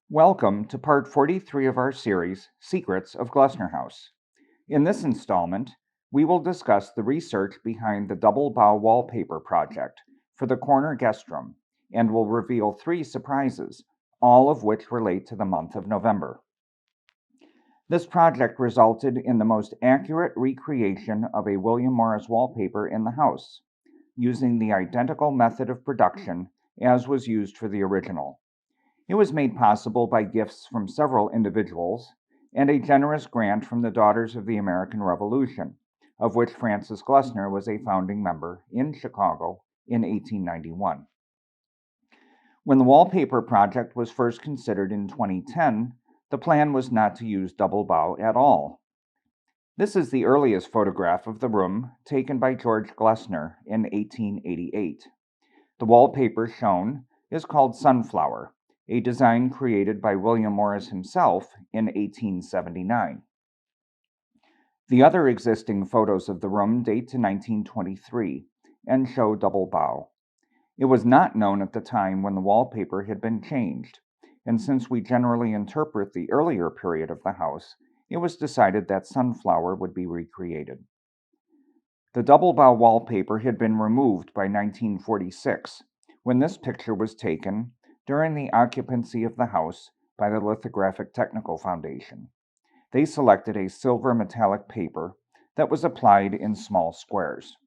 Welcome to part 43 of our series, Secrets of Glessner House. In this installment, we will discuss the research behind the Double Bough Wallpaper project for the corner guest room and will reveal 3 surprises, all of which relate to the month of November. This project resulted in the most accurate recreation of a William Morris wallpaper in the house, using the identical method of production as was used for the original. It was made possible by gifts from several individuals and a generous grant from the Daughters of the American Revolution, of which Frances Glessner was a founding member in Chicago in 1891. When the wallpaper project was first considered in 2010, the plan was not to use double bough at all. This is the earliest photograph of the room taken by George Glessner in 1888. The wallpaper shown is called Sunflower, a design created by William Morris himself in 1879. The other existing photos of the room date to 1923 and show double bough. It was not known at the time when the wallpaper had been changed, and since we generally interpret the earlier period of the house, it was decided that Sunflower would be recreated. The double bough wallpaper had been removed by 1946, when this picture was taken during the occupancy of the house by the Lithographic Technical Foundation. They selected a silver metallic paper that was applied in small squares.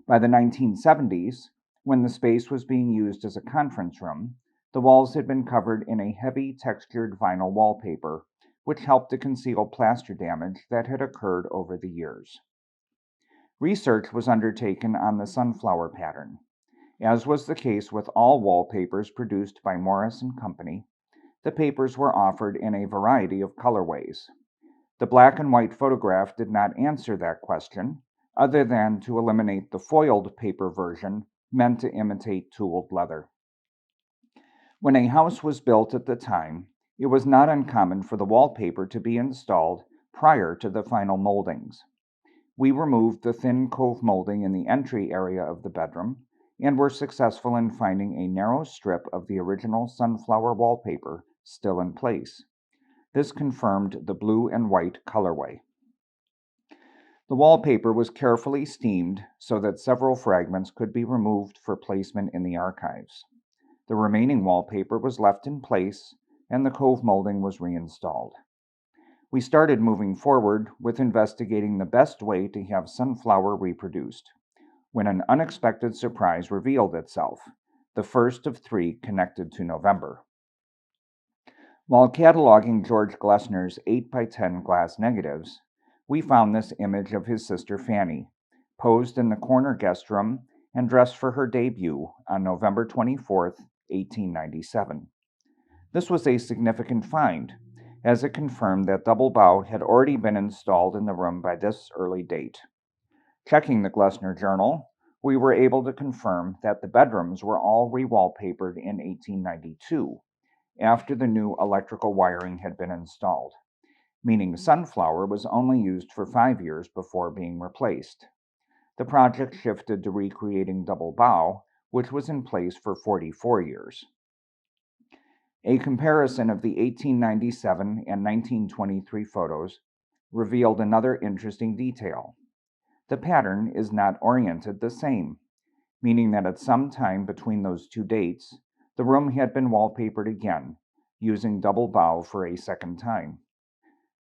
By the 1970s, when the space was being used as a conference room, the walls had been covered in a heavy textured vinyl wallpaper, which helped to conceal plaster damage that had occurred over the years. Research was undertaken on the sunflower pattern. As was the case with all wallpapers produced by Morris & Company, the papers were offered in a variety of colorways. The black and white photograph did not answer that question, other than to eliminate the foiled paper version meant to imitate tooled leather. When a house was built at the time, it was not uncommon for the wallpaper to be installed prior to the final moldings. We removed the thin cove molding in the entry area of the bedroom and were successful in finding a narrow strip of the original sunflower wallpaper still in place. This confirmed the blue and white colorway. The wallpaper was carefully steamed so that several fragments could be removed for placement in the archives. The remaining wallpaper was left in place and the cove molding was reinstalled. We started moving forward with investigating the best way to have sunflower reproduced, when an unexpected surprise revealed itself, the first of 3 connected to November. While cataloging George Glessner's 8x10 glass negatives, we found this image of his sister Fanny, posed in the corner guest room and dressed for her debut on November 24, 1897. This was a significant find, as it confirmed that double bough had already been installed in the room by this early date. Checking the Glessner journal, we were able to confirm that the bedrooms were all re-wallpapered in 1892, after the new electrical wiring had been installed, meaning Sunflower was only used for 5 years before being replaced. The project shifted to recreating double bough, which was in place for 44 years. A comparison of the 1897 and 1923 photos revealed another interesting detail. The pattern is not oriented the same, meaning that at some time between those 2 dates, the room had been wallpapered again, using double bough for a second time.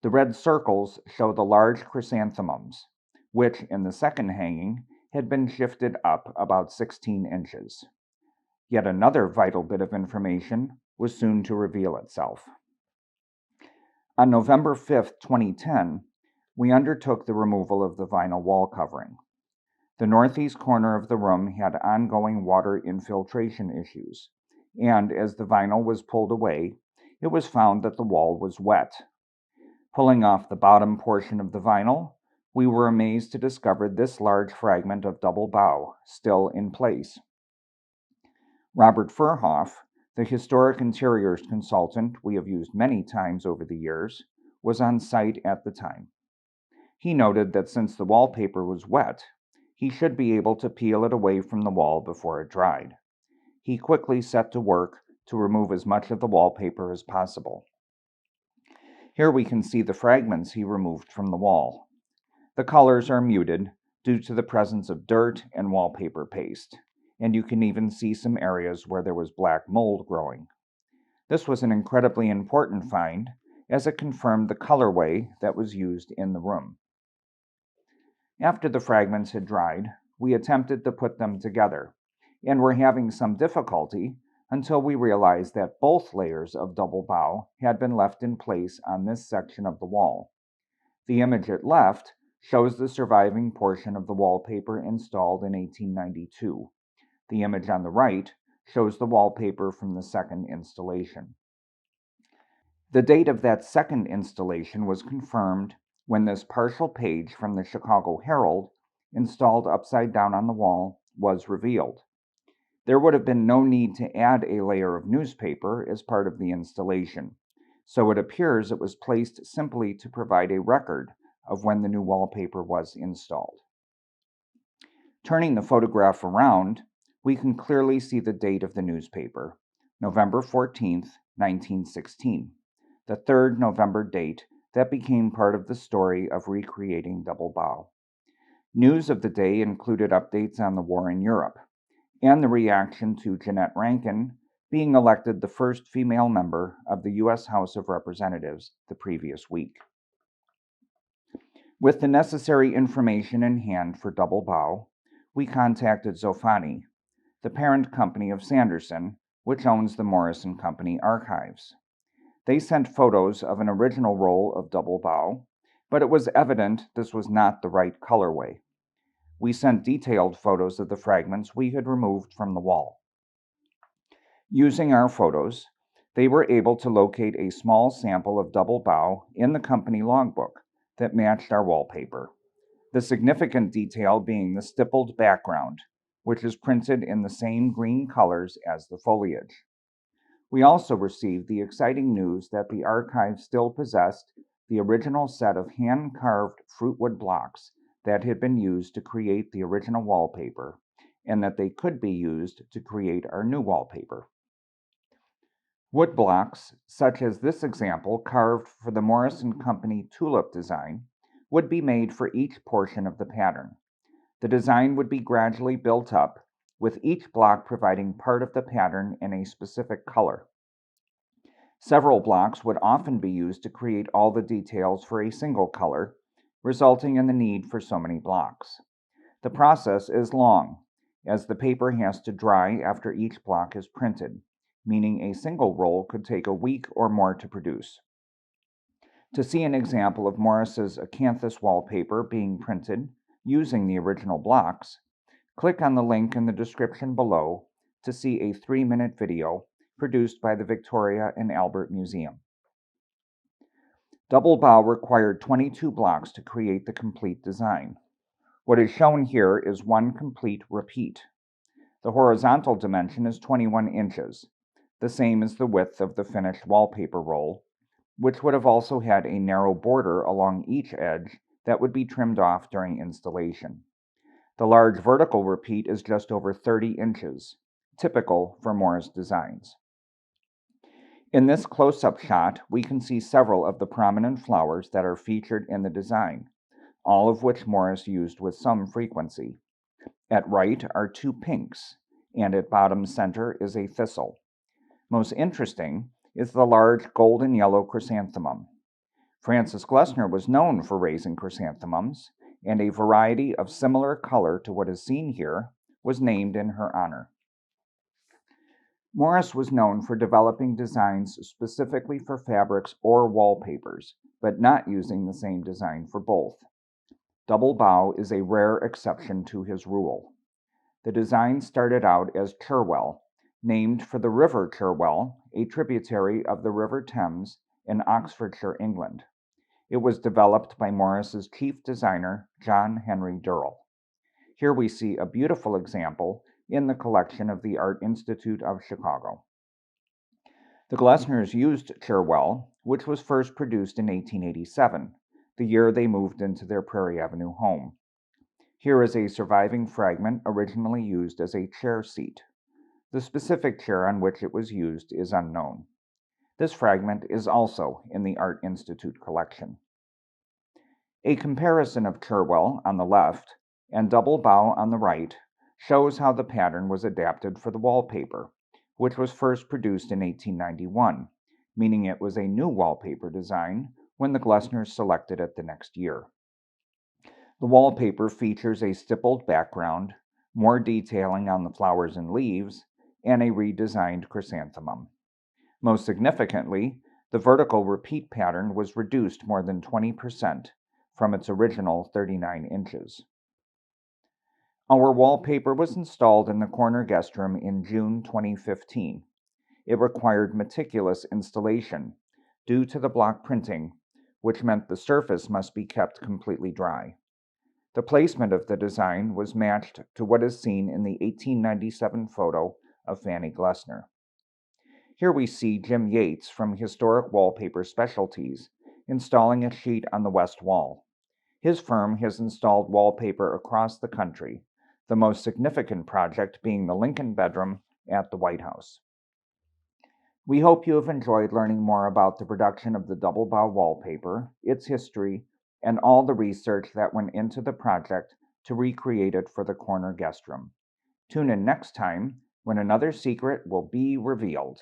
The red circles show the large chrysanthemums, which in the second hanging had been shifted up about 16 inches. Yet another vital bit of information was soon to reveal itself. On November 5, 2010, we undertook the removal of the vinyl wall covering. The northeast corner of the room had ongoing water infiltration issues, and as the vinyl was pulled away, it was found that the wall was wet. Pulling off the bottom portion of the vinyl, we were amazed to discover this large fragment of double bough still in place. Robert Furhoff, the historic interiors consultant we have used many times over the years, was on site at the time. He noted that since the wallpaper was wet, he should be able to peel it away from the wall before it dried. He quickly set to work to remove as much of the wallpaper as possible. Here we can see the fragments he removed from the wall. The colors are muted due to the presence of dirt and wallpaper paste, and you can even see some areas where there was black mold growing. This was an incredibly important find, as it confirmed the colorway that was used in the room. After the fragments had dried, we attempted to put them together, and were having some difficulty until we realized that both layers of Double Bough had been left in place on this section of the wall. The image at left shows the surviving portion of the wallpaper installed in 1892. The image on the right shows the wallpaper from the second installation. The date of that second installation was confirmed when this partial page from the Chicago Herald, installed upside down on the wall, was revealed. There would have been no need to add a layer of newspaper as part of the installation, so it appears it was placed simply to provide a record of when the new wallpaper was installed. Turning the photograph around, we can clearly see the date of the newspaper, November 14th, 1916, the third November date that became part of the story of recreating Double Bough. News of the day included updates on the war in Europe, and the reaction to Jeanette Rankin being elected the first female member of the U.S. House of Representatives the previous week. With the necessary information in hand for Double Bough, we contacted Zofani, the parent company of Sanderson, which owns the Morris & Company archives. They sent photos of an original roll of Double Bough, but it was evident this was not the right colorway. We sent detailed photos of the fragments we had removed from the wall. Using our photos, they were able to locate a small sample of Double Bough in the company logbook that matched our wallpaper, the significant detail being the stippled background, which is printed in the same green colors as the foliage. We also received the exciting news that the archive still possessed the original set of hand-carved fruitwood blocks that had been used to create the original wallpaper, and that they could be used to create our new wallpaper. Wood blocks, such as this example carved for the Morris & Company tulip design, would be made for each portion of the pattern. The design would be gradually built up, with each block providing part of the pattern in a specific color. Several blocks would often be used to create all the details for a single color, resulting in the need for so many blocks. The process is long, as the paper has to dry after each block is printed, meaning a single roll could take a week or more to produce. To see an example of Morris's acanthus wallpaper being printed using the original blocks, click on the link in the description below to see a 3-minute video produced by the Victoria and Albert Museum. Double Bough required 22 blocks to create the complete design. What is shown here is one complete repeat. The horizontal dimension is 21 inches, the same as the width of the finished wallpaper roll, which would have also had a narrow border along each edge that would be trimmed off during installation. The large vertical repeat is just over 30 inches, typical for Morris designs. In this close-up shot, we can see several of the prominent flowers that are featured in the design, all of which Morris used with some frequency. At right are 2 pinks, and at bottom center is a thistle. Most interesting is the large golden yellow chrysanthemum. Frances Glessner was known for raising chrysanthemums, and a variety of similar color to what is seen here was named in her honor. Morris was known for developing designs specifically for fabrics or wallpapers, but not using the same design for both. Double Bough is a rare exception to his rule. The design started out as Cherwell, named for the River Cherwell, a tributary of the River Thames in Oxfordshire, England. It was developed by Morris's chief designer, John Henry Durrell. Here we see a beautiful example in the collection of the Art Institute of Chicago. The Glessners used Cherwell, which was first produced in 1887, the year they moved into their Prairie Avenue home. Here is a surviving fragment originally used as a chair seat. The specific chair on which it was used is unknown. This fragment is also in the Art Institute collection. A comparison of Cherwell on the left and Double Bough on the right shows how the pattern was adapted for the wallpaper, which was first produced in 1891, meaning it was a new wallpaper design when the Glessners selected it the next year. The wallpaper features a stippled background, more detailing on the flowers and leaves, and a redesigned chrysanthemum. Most significantly, the vertical repeat pattern was reduced more than 20% from its original 39 inches. Our wallpaper was installed in the corner guest room in June 2015. It required meticulous installation due to the block printing, which meant the surface must be kept completely dry. The placement of the design was matched to what is seen in the 1897 photo of Fanny Glessner. Here we see Jim Yates from Historic Wallpaper Specialties installing a sheet on the west wall. His firm has installed wallpaper across the country, the most significant project being the Lincoln bedroom at the White House. We hope you have enjoyed learning more about the production of the Double Bough wallpaper, its history, and all the research that went into the project to recreate it for the corner guest room. Tune in next time when another secret will be revealed.